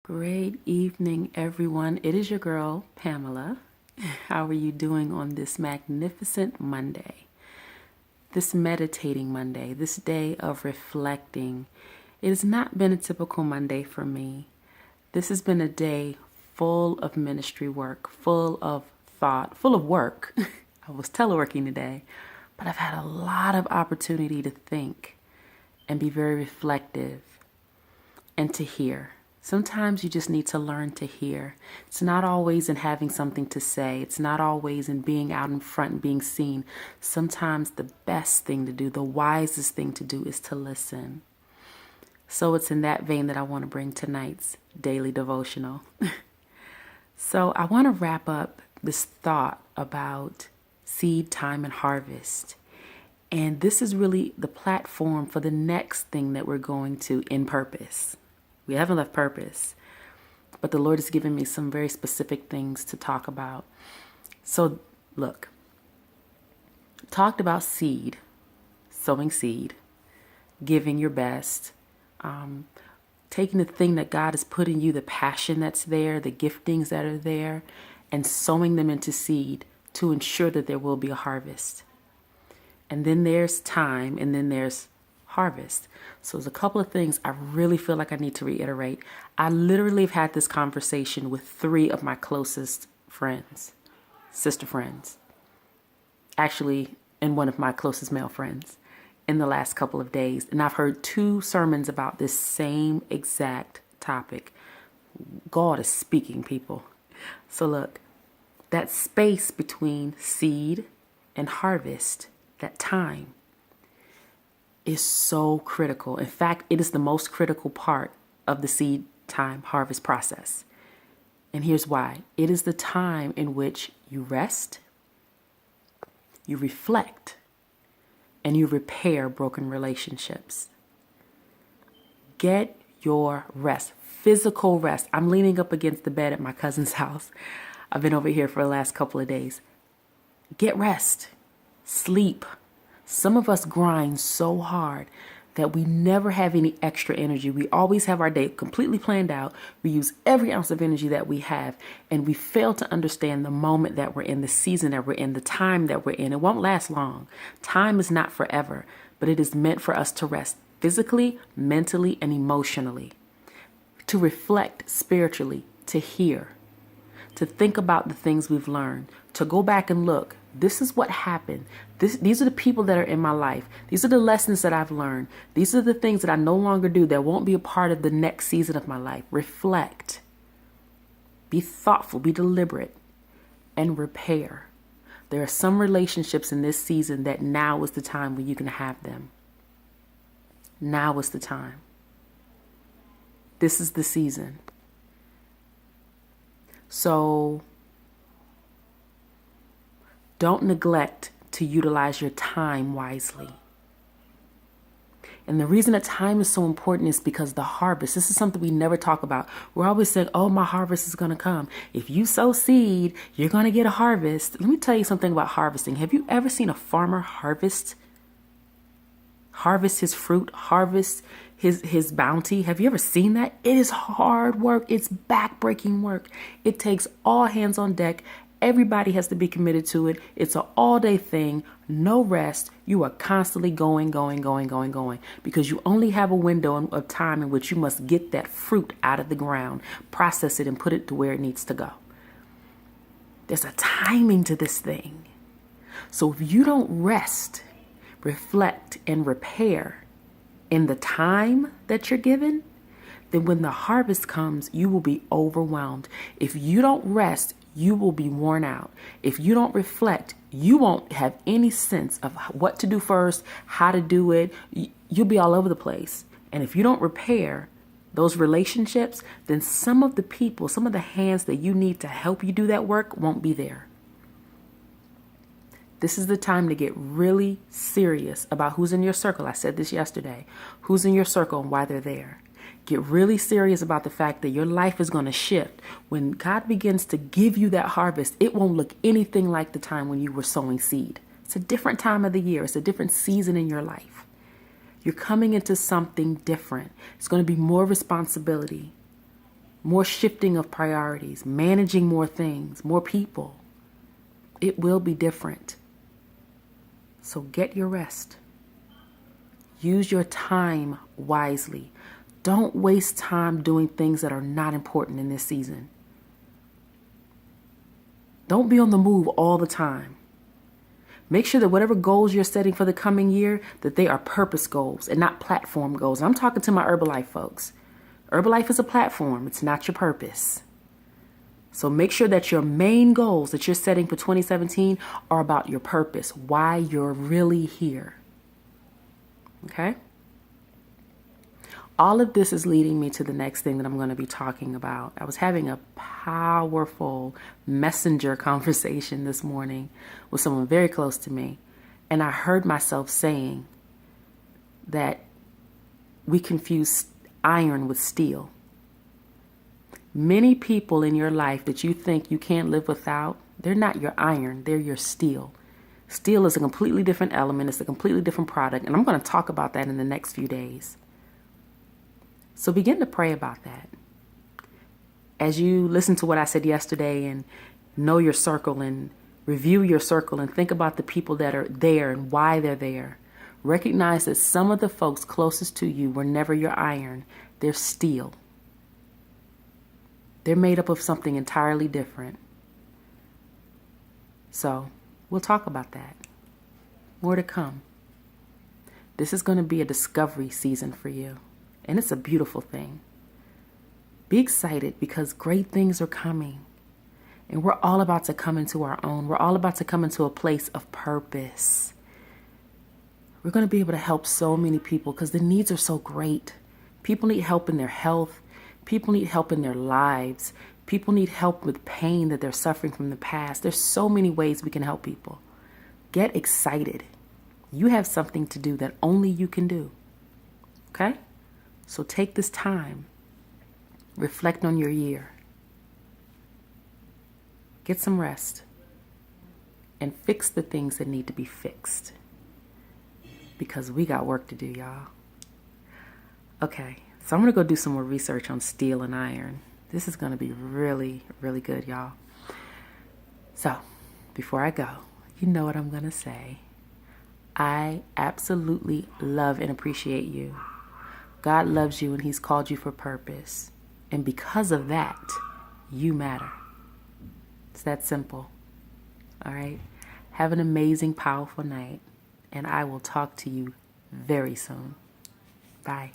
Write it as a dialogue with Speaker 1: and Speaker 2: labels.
Speaker 1: Great evening, everyone. It is your girl, Pamela. How are you doing on this magnificent Monday? This meditating Monday, this day of reflecting. It has not been a typical Monday for me. This has been a day full of ministry work, full of thought, full of work. I was teleworking today, but I've had a lot of opportunity to think and be very reflective and to hear. Sometimes you just need to learn to hear. It's not always in having something to say. It's not always in being out in front and being seen. Sometimes the best thing to do, the wisest thing to do is to listen. So it's in that vein that I want to bring tonight's daily devotional. So I want to wrap up this thought about seed time and harvest. And this is really the platform for the next thing that we're going to in purpose. We haven't left purpose, but the Lord has given me some very specific things to talk about. So look, talked about seed, sowing seed, giving your best, taking the thing that God has put in you, the passion that's there, the giftings that are there, and sowing them into seed to ensure that there will be a harvest. And then there's time, and then there's harvest. So there's a couple of things I really feel like I need to reiterate. I literally have had this conversation with 3 of my closest friends, sister friends, actually, and one of my closest male friends in the last couple of days. And I've heard 2 sermons about this same exact topic. God is speaking, people. So look, that space between seed and harvest, that time, is so critical. In fact, it is the most critical part of the seed time harvest process. And here's why. It is the time in which you rest, you reflect, and you repair broken relationships. Get your rest, physical rest. I'm leaning up against the bed at my cousin's house. I've been over here for the last couple of days. Get rest, sleep. Some of us grind so hard that we never have any extra energy. We always have our day completely planned out. We use every ounce of energy that we have, and we fail to understand the moment that we're in, the season that we're in, the time that we're in. It won't last long. Time is not forever, but it is meant for us to rest physically, mentally, and emotionally, to reflect spiritually, to hear, to think about the things we've learned, to go back and look. This is what happened. These are the people that are in my life. These are the lessons that I've learned. These are the things that I no longer do that won't be a part of the next season of my life. Reflect. Be thoughtful. Be deliberate. And repair. There are some relationships in this season that now is the time when you can have them. Now is the time. This is the season. So don't neglect to utilize your time wisely. And the reason that time is so important is because the harvest, this is something we never talk about. We're always saying, oh, my harvest is going to come. If you sow seed, you're going to get a harvest. Let me tell you something about harvesting. Have you ever seen a farmer harvest his fruit, harvest his bounty? Have you ever seen that? It is hard work. It's backbreaking work. It takes all hands on deck. Everybody has to be committed to it. It's an all-day thing, no rest. You are constantly going, because you only have a window of time in which you must get that fruit out of the ground, process it, and put it to where it needs to go. There's a timing to this thing. So if you don't rest, reflect, and repair in the time that you're given, then when the harvest comes, you will be overwhelmed. If you don't rest, you will be worn out. If you don't reflect, you won't have any sense of what to do first, how to do it. You'll be all over the place. And if you don't repair those relationships, then some of the people, some of the hands that you need to help you do that work won't be there. This is the time to get really serious about who's in your circle. I said this yesterday. Who's in your circle and why they're there. Get really serious about the fact that your life is going to shift. When God begins to give you that harvest, it won't look anything like the time when you were sowing seed. It's a different time of the year. It's a different season in your life. You're coming into something different. It's going to be more responsibility. more shifting of priorities, managing more things, more people. It will be different. So get your rest. Use your time wisely. Don't waste time doing things that are not important in this season. Don't be on the move all the time. Make sure that whatever goals you're setting for the coming year, that they are purpose goals and not platform goals. And I'm talking to my Herbalife folks. Herbalife is a platform. It's not your purpose. So make sure that your main goals that you're setting for 2017 are about your purpose, why you're really here. Okay? All of this is leading me to the next thing that I'm going to be talking about. I was having a powerful messenger conversation this morning with someone very close to me. And I heard myself saying that we confuse iron with steel. Many people in your life that you think you can't live without, they're not your iron, they're your steel. Steel is a completely different element. It's a completely different product. And I'm going to talk about that in the next few days. So begin to pray about that. As you listen to what I said yesterday and know your circle and review your circle and think about the people that are there and why they're there, recognize that some of the folks closest to you were never your iron. They're steel. They're made up of something entirely different. So we'll talk about that. More to come. This is going to be a discovery season for you. And it's a beautiful thing. Be excited because great things are coming. And we're all about to come into our own. We're all about to come into a place of purpose. We're going to be able to help so many people because the needs are so great. People need help in their health. People need help in their lives. People need help with pain that they're suffering from the past. There's so many ways we can help people. Get excited. You have something to do that only you can do. Okay? So take this time. Reflect on your year. Get some rest. And fix the things that need to be fixed. Because we got work to do, y'all. Okay, so I'm going to go do some more research on steel and iron. This is going to be really, really good, y'all. So, before I go, you know what I'm going to say. I absolutely love and appreciate you. God loves you and He's called you for purpose. And because of that, you matter. It's that simple. All right? Have an amazing, powerful night. And I will talk to you very soon. Bye.